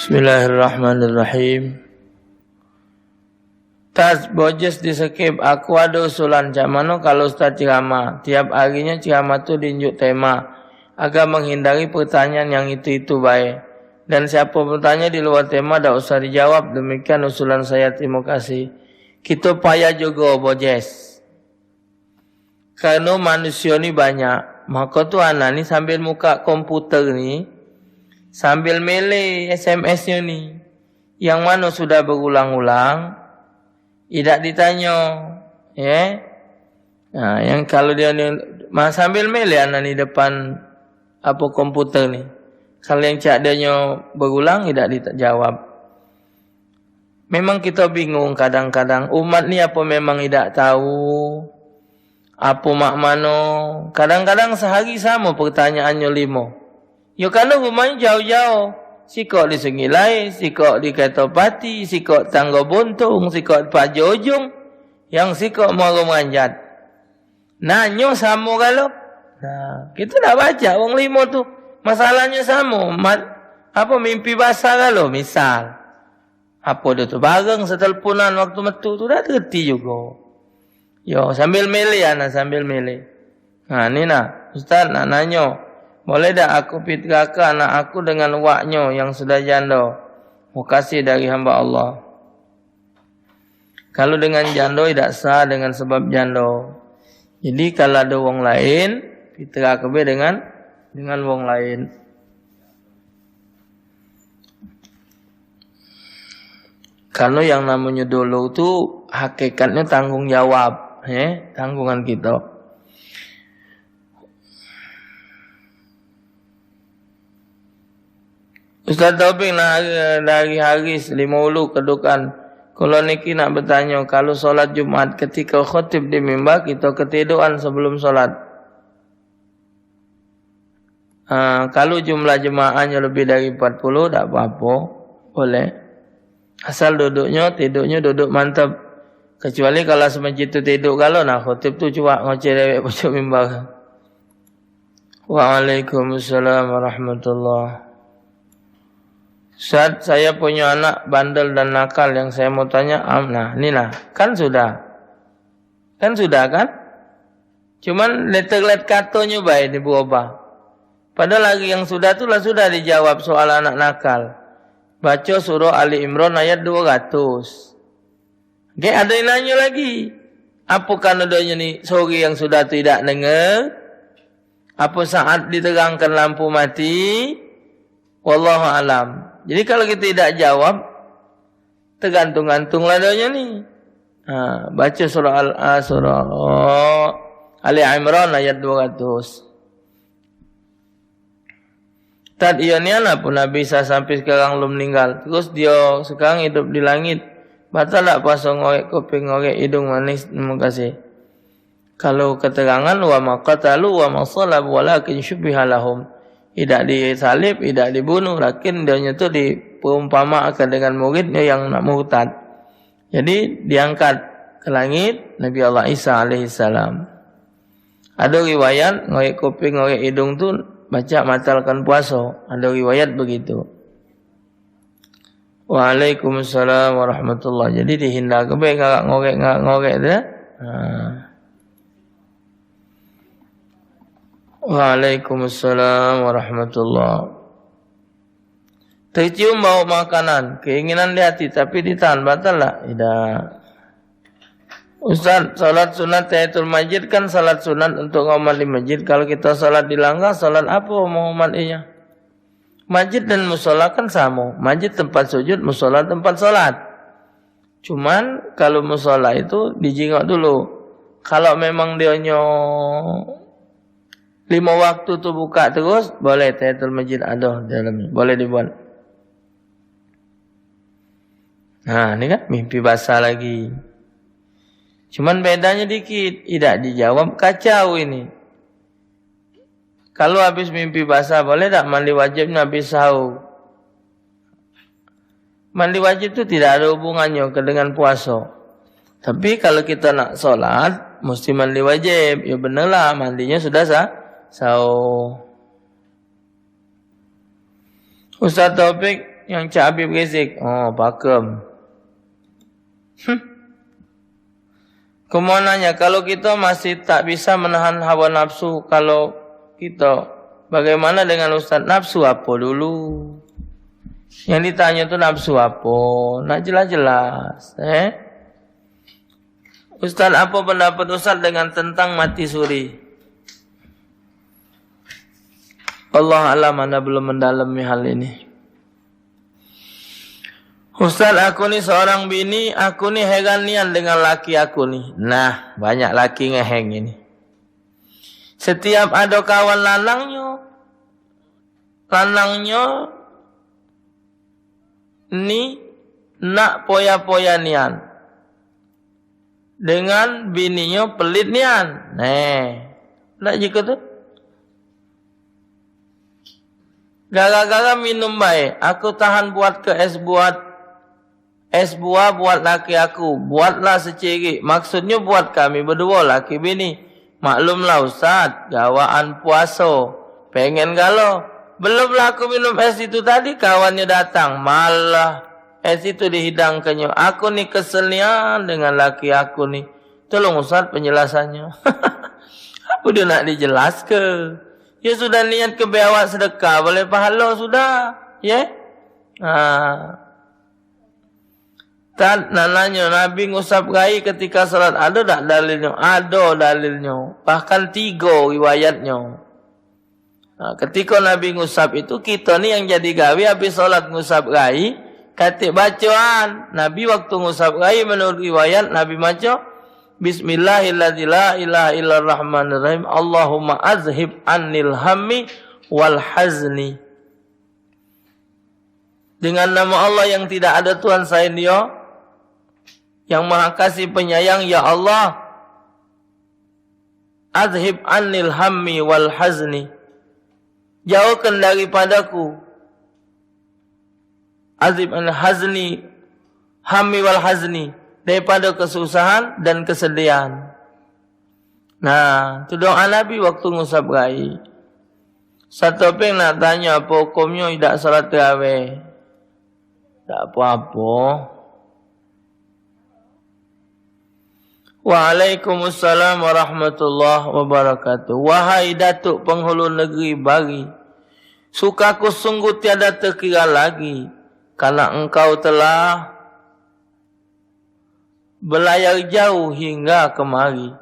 Bismillahirrahmanirrahim. Tas bojes diskip. Aku ada usulan cak mano kalau Ustaz ceramah. Tiap harinya ceramah tu diunjuk tema agar menghindari pertanyaan yang itu baik. Dan siapa bertanya di luar tema tak usah dijawab. Demikian usulan saya. Terima kasih. Kita payah juga bojes. Karena manusia ni banyak. Maka tu anak ni sambil muka komputer ni, sambil mele SMS-nya ni, yang mana sudah berulang-ulang, tidak ditanya, ya. Nah, yang kalau dia ni sambil mele anak ni depan apa komputer ni, kalau yang cak dia berulang tidak dijawab. Memang kita bingung kadang-kadang umat ni apa memang tidak tahu apa mak mano. Kadang-kadang sehari sama pertanyaannya 5. Ya kerana rumahnya jauh-jauh. Sikok di Sengilai, sikok di Kertopati, sikok Tangga Buntung, sikok Pajojong, yang sikok Muara Meranjat. Nanyo sama kalau. Nah, kita nak baca orang 5 tu. Masalahnya sama. Apa mimpi basah kalau misal. Apa dia tu bareng seteleponan waktu metu tu dah terti juga. Yo sambil milih anak sambil milih. Nah ni nak Ustaz nak nanyo. Boleh tak aku fitrahkan anak aku dengan waknya yang sudah janda? Makasih dari hamba Allah. Kalau dengan janda tidak sah dengan sebab janda. Jadi kalau ada orang lain, fitrah kebe dengan orang lain. Kalau yang namanya dulu tu hakikatnya tanggung jawab, tanggungan kita. Ustaz Taufik nak dari Haris 5 Ulu Kedukan. Kalau niki nak bertanya, kalau solat Jumaat ketika khutib di mimbar kita ketiduran sebelum solat. Kalau jumlah jemaahnya lebih dari 40 tak apa-apa, boleh. Asal tidurnya duduk mantap. Kecuali kalau semajid tu tidur kalau nak khutib tu cuak ngoceh dewek pojok mimbar. Waalaikumsalam warahmatullahi. Saat saya punya anak bandel dan nakal yang saya mau tanya, nah ni lah, kan sudah kan? Cuman letter-letter katanya baik diubah. Padahal lagi yang sudah tu lah sudah dijawab soal anak nakal. Baca surah Ali Imran ayat 200. Oke, ada yang nanya lagi. Apa kanadanya ni sorry yang sudah tidak dengar? Apa saat diterangkan lampu mati? Wallahu alam. Jadi kalau kita tidak jawab, tergantung-gantung ladanya ni. Baca surah Ali Imran ayat 200. Tad ia ni anak pun Nabi bisa sampai sekarang belum meninggal. Terus dia sekarang hidup di langit. Batal tak puasa ngorek kuping, ngorek hidung manis. Terima kasih. Kalau keterangan wa maqatalu wa masalab walakin syubbiha lahum. Tidak disalib, tidak dibunuh, lakin dia itu diperumpamakan dengan muridnya yang nak murtad. Jadi diangkat ke langit Nabi Allah Isa alaihissalam. Ada riwayat ngorek kuping, ngorek hidung tu baca batalkan puasa. Ada riwayat begitu. Waalaikumsalam warahmatullahi. Jadi dihindar kebe ngorek tu. Waalaikumsalam warahmatullahi. Tercium bau makanan, keinginan di hati tapi ditahan, batal tak? Tidak. Ustaz, salat sunat tahiyatul masjid kan salat sunat untuk ngamal di masjid. Kalau kita salat di langgar, salat apa mau ngamalnya? Masjid dan musola kan sama. Masjid tempat sujud, musola tempat salat. Cuman kalau musola itu dijingok dulu. Kalau memang dia 5 waktu tu buka terus, boleh tahiyatul masjid ada dalamnya, boleh dibuat. Nah, ini kan mimpi basah lagi. Cuman bedanya dikit, tidak dijawab, kacau ini. Kalau habis mimpi basah boleh tak mandi wajibnya habis sahur? Mandi wajib itu tidak ada hubungannya dengan puasa. Tapi kalau kita nak solat, mesti mandi wajib. Ya benarlah, mandinya sudah sahur. Ustaz Taufik, Yang Cak Habib Rizik. Oh, pakem. Kemonanya, kalau kita masih tak bisa menahan hawa nafsu, kalau kita, bagaimana dengan Ustaz? Nafsu apa dulu? Yang ditanya tu nafsu apa? Nak jelas-jelas. Ustaz, apa pendapat Ustaz dengan tentang mati suri? Allah alam, anda belum mendalami hal ini. Ustaz, aku ni seorang bini, aku ni heran nian dengan laki aku ni. Nah, banyak laki ngeheng ini. Setiap ada kawan lanangnya ni nak poya-poya nian. Dengan bininya pelit nian. Tak jika tu? Gara-gara minum baik, aku tahan buat ke es buah buat laki aku. Buatlah seceri. Maksudnya buat kami berdua laki bini. Maklumlah Ustaz, gawaan puasa. Pengen galau. Belumlah aku minum es itu tadi, kawannya datang. Malah es itu dihidangkannya. Aku ni keselnya dengan laki aku ni. Tolong Ustaz penjelasannya. Apa dia nak dijelaskan? Ya sudah niat ke awak sedekah, boleh pahala sudah. Ya? Tak nanya Nabi ngusap rai ketika salat. Ada tak dalilnya? Ada dalilnya. Bahkan 3 riwayatnya. Ketika Nabi ngusap itu, kita ni yang jadi gawe habis salat ngusap rai, katik bacaan. Nabi waktu ngusap rai menurut riwayat Nabi baca Bismillahirrahmanirrahim, la ilaha illalrahmanirrahim, Allahumma azhib annil hammi wal hazni. Dengan nama Allah yang tidak ada Tuhan selain Dia, yang Maha Kasih Penyayang, ya Allah, azhib annil hammi wal hazni, jauhkan daripadaku azhib annil hazni, hammi wal hazni, daripada kesusahan dan kesedihan. Nah, itu doa Nabi waktu ngusap rai. Satu peng nak tanya apa hukumnya tidak salat tarawih. Tak apa-apa. Waalaikumsalam warahmatullahi wabarakatuh. Wahai Datuk Penghulu Negeri Bari, sukaku sungguh tiada terkira lagi, karena engkau telah berlayar jauh hingga kemari.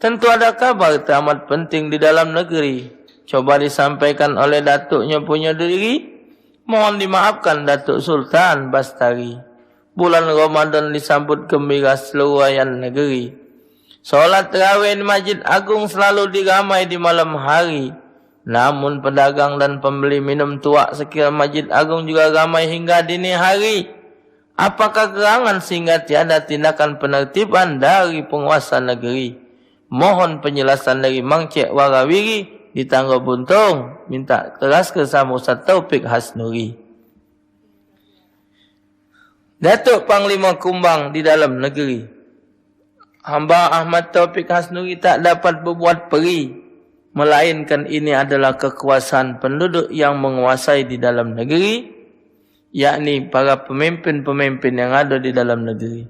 Tentu ada kabar teramat penting di dalam negeri. Coba disampaikan oleh datuknya punya diri. Mohon dimaafkan Datuk Sultan Bastari. Bulan Ramadan disambut gembira seluruh negeri. Solat tarawih di Masjid Agung selalu diramai di malam hari. Namun pedagang dan pembeli minum tuak sekitar Masjid Agung juga ramai hingga dini hari. Apakah gerangan sehingga tiada tindakan penertiban dari penguasa negeri? Mohon penjelasan dari Mang Cik Warawiri di Tangga Buntung. Minta keras ke sama Ustaz Taufik Hasnuri. Datuk Panglima Kumbang di dalam negeri, hamba Ahmad Taufik Hasnuri tak dapat berbuat peri, melainkan ini adalah kekuasaan penduduk yang menguasai di dalam negeri, yakni para pemimpin-pemimpin yang ada di dalam negeri.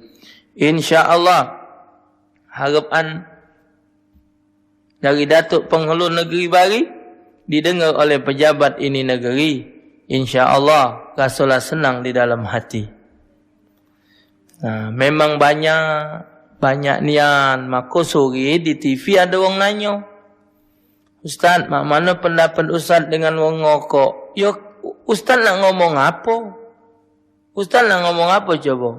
InsyaAllah harapan dari Datuk Penghulu Negeri Bari didengar oleh pejabat ini negeri. InsyaAllah rasalah senang di dalam hati. Memang banyak nian. Maka sore di TV ada orang nanya, Ustaz, mana pendapat Ustaz dengan orang ngokok? Ya, Ustaz nak ngomong apa? Ustaz nak ngomong apa coba?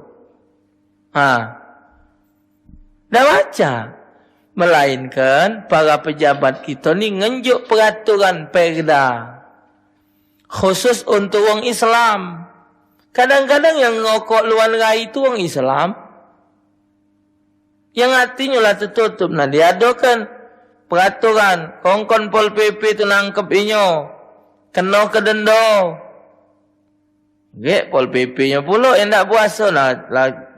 Dah baca. Melainkan para pejabat kita ni ngenjuk peraturan perda khusus untuk orang Islam. Kadang-kadang yang ngokok luar rai itu orang Islam. Yang artinya lah tertutup. Nah, diadakan peraturan. Kongkon Pol PP tu nangkep inyo. Kena ke denda. Pol PP-nya pula yang tak puasa lah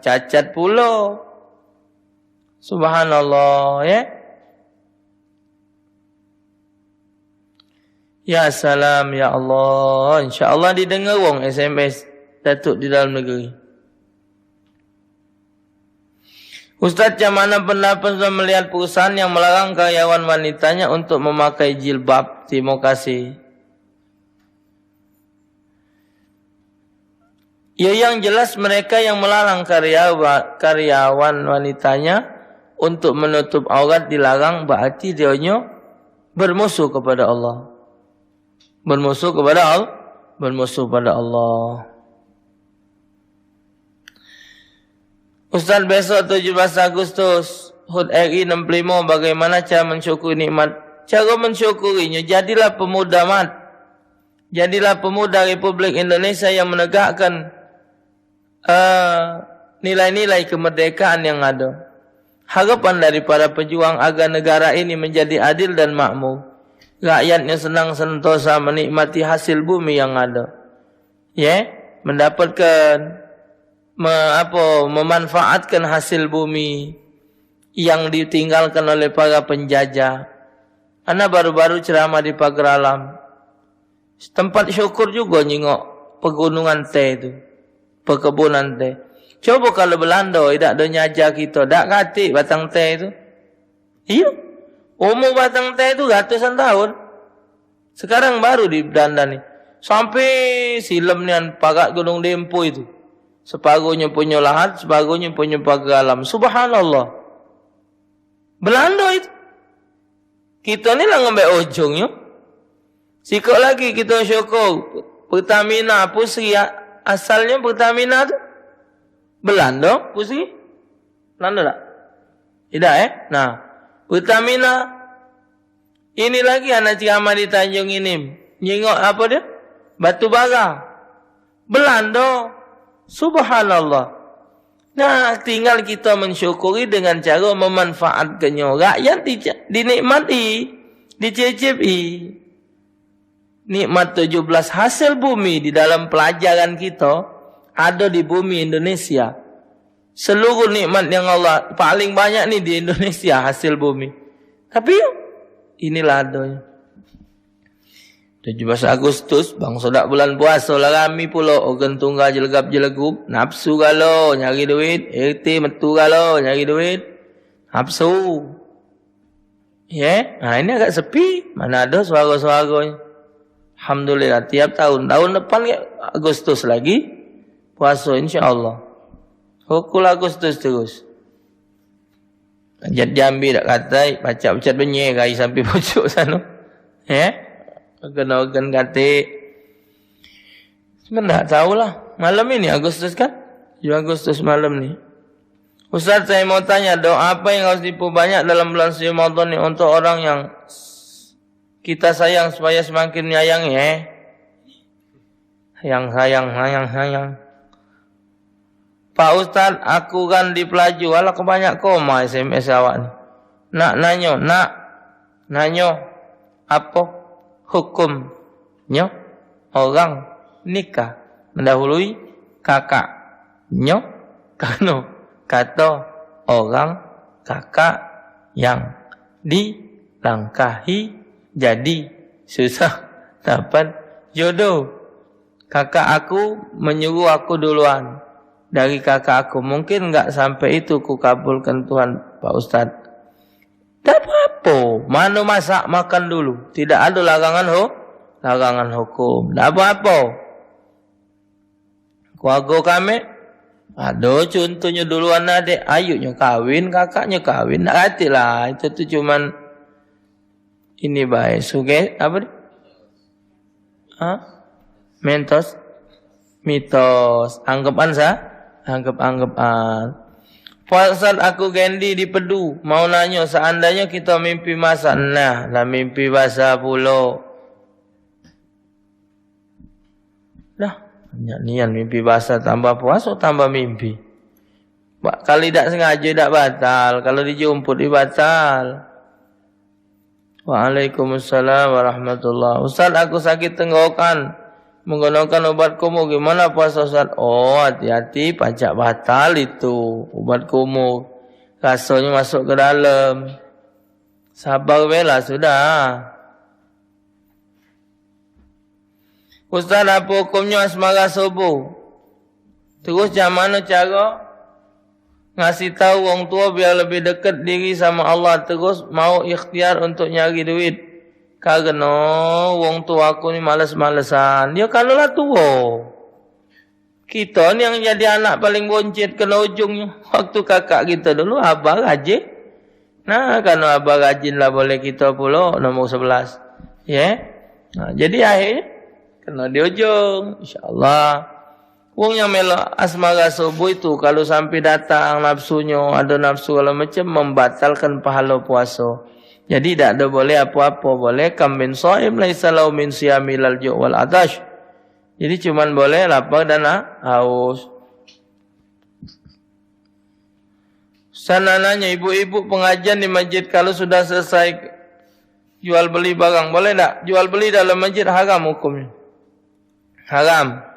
cacat pula. Subhanallah, ya. Ya salam, ya Allah. InsyaAllah didengar wong SMS. datuk di dalam negeri. Ustaz, macam mana pendapat Ustaz melihat perusahaan yang melarang karyawan wanitanya untuk memakai jilbab? Terima kasih. Ya, yang jelas mereka yang melarang karyawan wanitanya untuk menutup aurat dilarang, berarti dianya bermusuh kepada Allah. Bermusuh kepada Allah. Ustaz, besok 17 Agustus HUT RI 65, bagaimana cara mensyukuri nikmat? Cara mensyukurinya, jadilah pemuda Jadilah pemuda Republik Indonesia yang menegakkan nilai-nilai kemerdekaan yang ada. Harapan dari para pejuang agar negara ini menjadi adil dan makmur. Rakyatnya senang sentosa menikmati hasil bumi yang ada. Mendapatkan memanfaatkan hasil bumi yang ditinggalkan oleh para penjajah. Ana baru-baru ceramah di Pagar Alam. Tempat syukur juga nyingok pegunungan teh itu. Perkebunan teh. Coba kalau Belanda tidak ada nyaja kita, tak katik batang teh itu. Iya. Umur batang teh itu ratusan tahun. Sekarang baru didandani. Sampai silemnya pagat Gunung Dempo itu. Separuhnya punya lahat, separuhnya punya Pagar Alam. Subhanallah. Belanda itu. Kita ni lah ngambil ujungnya. Sikap lagi kita syukur. Pertamina, Pusri, asalnya Pertamina tu Belanda, Pusri? Belanda tak? Tidak Nah, Pertamina. Ini lagi anak ceramah di Tanjung ini. Nyingok apa dia? Batu bara. Belanda. Subhanallah. Nah, tinggal kita mensyukuri dengan cara memanfaatkannya. Rakyat dinikmati, dicicipi. Nikmat 17 hasil bumi di dalam pelajaran kita ada di bumi Indonesia. Seluruh nikmat yang Allah paling banyak nih di Indonesia hasil bumi. Tapi inilah adanya. 17 Agustus, bang sodak bulan puasa lah kami pula. Organ tunggal jelegap-jelegub. Nafsu kalau nyari duit. RT metu kalau nyari duit. Nafsu. Nah ini agak sepi. Mana ada suara-suaranya. Alhamdulillah tiap tahun. Tahun depan Agustus lagi. Puasa insyaAllah. Hukul Agustus terus. Ajat Jambi tak kata. Baca-baca benyek kaya sampai pojok sana. Organ-organ kata. Sebenarnya tak tahulah. Malam ini Agustus kan? 7 Agustus malam ni. Ustaz, saya mau tanya, doa apa yang harus diperbanyak dalam bulan suci Ramadan ni untuk orang yang kita sayang supaya semakin menyayangi sayang. Pak Ustaz, aku kan di Pelaju. Alah kebanyak koma SMS awak ni. Nak nanyo apa hukumnya orang nikah mendahului kakaknya karena kata orang kakak yang dilangkahi jadi susah dapat jodoh. Kakak aku menyuruh aku duluan dari kakak aku. Mungkin enggak sampai itu ku kabulkan Tuhan, Pak Ustaz. Tak apa-apa. Mana masak makan dulu. Tidak ada larangan hukum. Tak apa-apa. Keluarga kami ada contohnya duluan adik. Ayuknya kawin, kakaknya kawin. Tak hati lah. Itu tu cuman ini baik. Suge apa dia? Mitos. Anggapan Pasal aku Gendi di Pedu. Mau nanya, seandainya kita mimpi masak. Nah, lah mimpi basah pula. Dah, nian mimpi basah tambah puasa tambah mimpi. Kali tak sengaja tak batal. Kalau dijemput batal. Waalaikumsalam warahmatullahi. Ustaz, aku sakit tenggorokan. Menggunakan obat kumur, gimana puasa Ustaz? Oh, hati-hati, pajak batal itu obat kumur. Rasanya masuk ke dalam. Sabar bela sudah. Ustaz, apa hukumnya asmara subuh? Terus macam mana cara ngasih tahu orang tua biar lebih dekat diri sama Allah, terus mau ikhtiar untuk nyari duit. Karena orang tua aku ni malas-malesan. Dia kanulah tua. Kita ni yang jadi anak paling boncet kena ujungnya. Waktu kakak kita dulu abah rajin. Nah, karena abah rajin lah boleh kita pula nombor 11. Ya. Nah, jadi akhirnya kena di ujung. InsyaAllah. Wong yang melok asmara subuh itu kalau sampai datang nafsunya, ada nafsu kalau macam membatalkan pahala puasa. Jadi tak ada boleh apa-apa, boleh kam min shaim laisa lau min siyamil ju' wal atash. Jadi cuman boleh lapar dan haus. Sanananya ibu-ibu pengajian di masjid kalau sudah selesai jual beli barang, boleh tak? Jual beli dalam masjid haram hukumnya. Haram.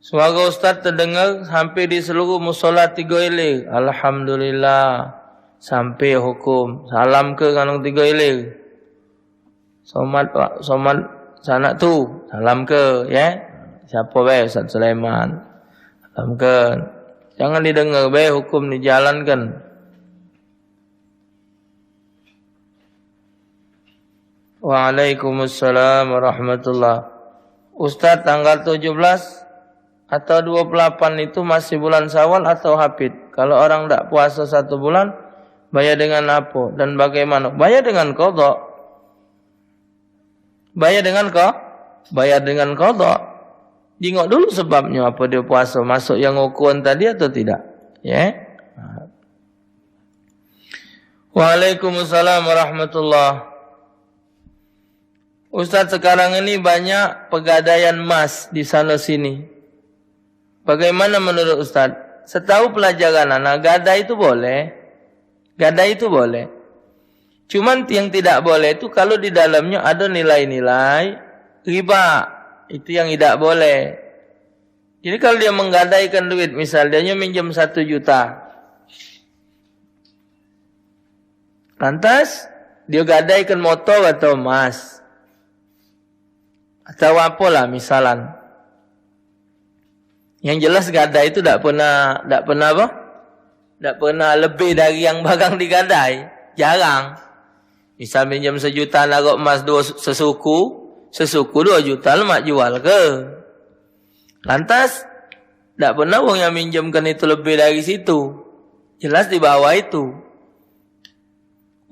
Suara ustaz terdengar hampir di seluruh musola 3 ilir. Alhamdulillah. Sampai hukum. Salam ke kanong 3 ilir. Somat sanak tu. Salam ke, ya. Siapa baik Ustaz Sulaiman. Salam ke. Jangan didengar baik hukum dijalankan. Waalaikumsalam warahmatullah. Ustaz tanggal 17 atau 28 itu masih bulan Syawal atau Hafid? Kalau orang tak puasa 1 bulan, bayar dengan apa? Dan bagaimana? Bayar dengan qadha. Bayar dengan qadha. Tengok dulu sebabnya apa dia puasa. Masuk yang ukuran tadi atau tidak? Ya. Waalaikumsalam warahmatullah. Ustaz, sekarang ini banyak pegadaian emas di sana sini. Bagaimana menurut Ustaz? Setahu pelajaran anak, gadai itu boleh. Gadai itu boleh. Cuman yang tidak boleh itu kalau di dalamnya ada nilai-nilai riba. Itu yang tidak boleh. Jadi kalau dia menggadaikan duit, misal dia minjam 1 juta. Lantas, dia gadaikan motor atau emas. Atau apalah misalan. Yang jelas gadai itu tak pernah apa? Tak pernah lebih dari yang barang digadai. Jarang. Misal minjam 1 juta narok emas 2 sesuku 2 juta mak jual ke. Lantas tak pernah orang yang minjamkan itu lebih dari situ. Jelas di bawah itu.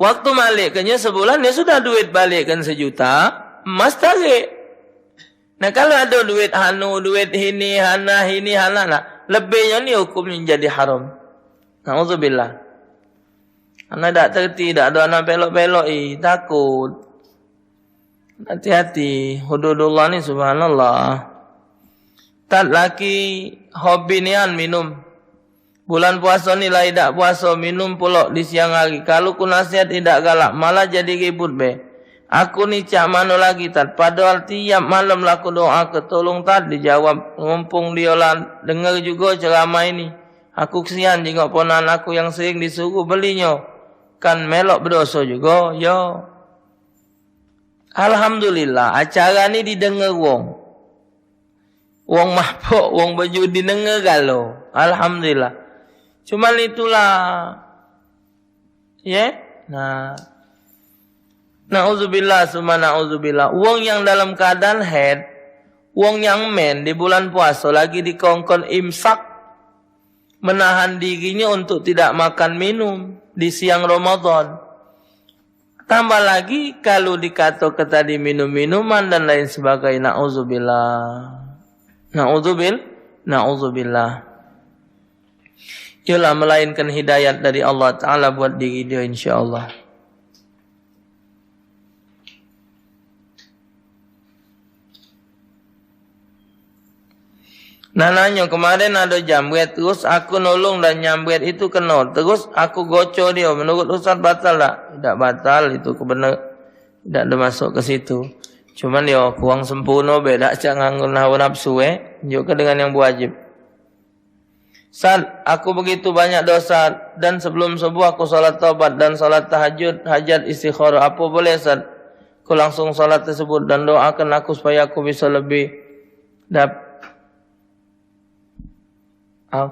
Waktu balikkannya sebulan dia sudah duit balikkan 1 juta, emas tarik. Nah kalau ada duit duit ini, hana, nah, lebihnya ni hukumnya jadi haram. Na'udzubillah. Anak tak terti, tak ada anak pelok-pelok, takut. Hati-hati, hududullah ni subhanallah. Tak laki hobi nian minum. Bulan puasa ni lah tidak puasa, minum pulak di siang hari. Kalau ku nasihat tidak galak, malah jadi ribut be. Aku ni cak mana lagi tat. Padahal tiap malam lah aku doa ke tolong tat. Dijawab. Mumpung dia lah dengar juga ceramah ini. Aku kesian jika ponan aku yang sering disuruh belinya. Kan melok berdosa juga. Yo. Alhamdulillah. Acara ni didengar wong. Wong mabuk. Wong baju didengar galau. Alhamdulillah. Cuma itulah. Ya. Nah. Na'udzubillah summa na'udzubillah. Wong yang dalam keadaan haid, wong yang men di bulan puasa lagi dikongkon imsak, menahan dirinya untuk tidak makan minum di siang Ramadan. Tambah lagi kalau dikata ke tadi minum-minuman dan lain sebagainya. Na'udzubillah. Na'udzubillah. Ialah melainkan hidayat dari Allah Ta'ala buat diri dia insyaAllah. Nananya kemarin ada jambret, terus aku nolong dan jambret itu kena. Terus aku gocor dia. Menurut Ustaz batal tak? Tidak batal, itu kebenar. Tidak ada masuk ke situ. Cuman dia kurang sempurna, beda cak nganggur hawa nafsu juga dengan yang wajib. Ustaz, aku begitu banyak dosa dan sebelum subuh aku salat taubat dan salat tahajud, hajat istikharah. Apa boleh Ustaz? Aku langsung salat tersebut dan doakan aku supaya aku bisa lebih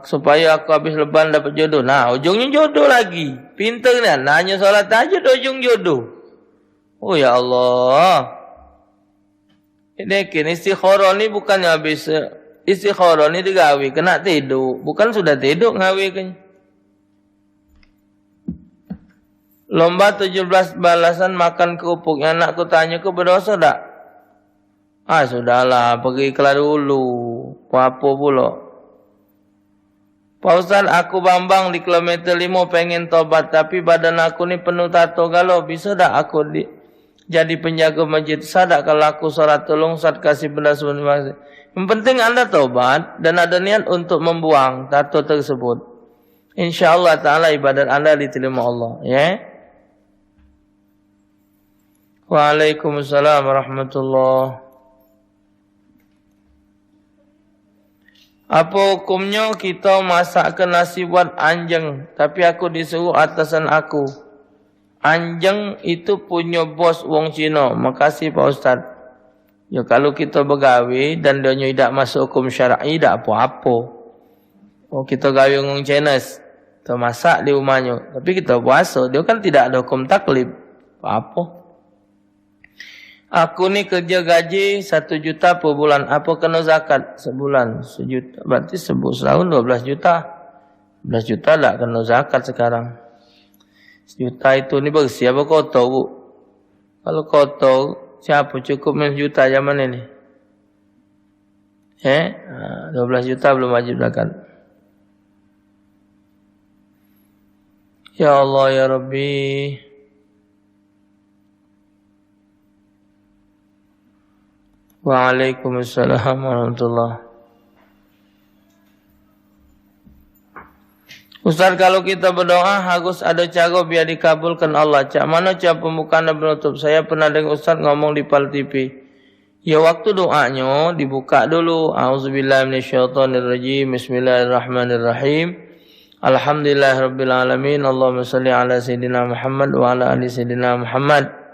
supaya aku habis lebaran dapat jodoh. Nah, ujungnya jodoh lagi. Pintar kan? Nanya salat aja ujung jodoh. Oh ya Allah. Ini kini istikharah ni bukannya habis istikharah ni digawe kena tidur. Bukan sudah tidur ngawe kan. Lomba 17 balasan makan kerupuk. Yang anakku tanya ke berdosa tak? Sudahlah, pergi kelas dulu. Apa pula? Pak Ustaz, aku Bambang di kilometer 5 pengen tobat. Tapi badan aku ni penuh tato galau. Bisa tak aku jadi penjaga masjid? Sadak kalau aku salat tolong Ustaz kasih benda sebenarnya. Yang penting anda tobat dan ada niat untuk membuang tato tersebut. InsyaAllah ta'ala ibadat anda diterima Allah. Ya. Waalaikumsalam warahmatullahi. Apa hukumnya kita masakkan nasi buat anjing, tapi aku disuruh atasan aku. Anjing itu punya bos wong Cina. Makasih Pak Ustaz. Ya kalau kita bergawe dan dia tidak masuk hukum syar'i, tak apa-apa. Oh kita gawe wong Chinese, kita masak di rumahnya. Tapi kita puasa, dia kan tidak ada hukum taklif. Apa? Aku ni kerja gaji 1 juta per bulan. Apa kena zakat sebulan? 1 juta. Berarti setahun 12 juta. 12 juta tak kena zakat sekarang. 1 juta itu ni bersih apa kotor bu? Kalau kotor, siapa cukup 1 juta zaman ini? 12 juta belum wajib zakat. Ya Allah ya Rabbi. Waalaikumsalam warahmatullahi. Ustaz, kalau kita berdoa harus ada cara biar dikabulkan Allah. Cak mana cara pembukaan dan penutup? Saya pernah dengar Ustaz ngomong di PAL TV. Ya waktu doanya dibuka dulu. A'udzubillahi minasyaitonirrajim. Bismillahirrahmanirrahim. Alhamdulillahirabbil alamin. Allahumma shalli ala sayyidina Muhammad wa ala ali sayyidina Muhammad.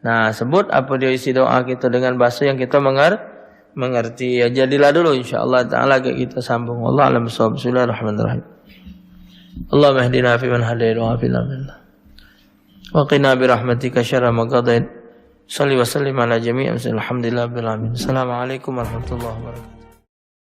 Nah, sebut apa dia isi doa kita dengan bahasa yang kita mengerti. Ya, jadilah dulu insyaallah taala kita sambung. Wallahu a'lam bishawab. Bismillahirrahmanirrahim. Allahumma ihdina fi man hadayt wa afina minna. Wa qina bi rahmatika syarra ma qadait. Shalli wa sallim ala jami'in. Alhamdulillahirabbil alamin. Assalamualaikum warahmatullahi wabarakatuh.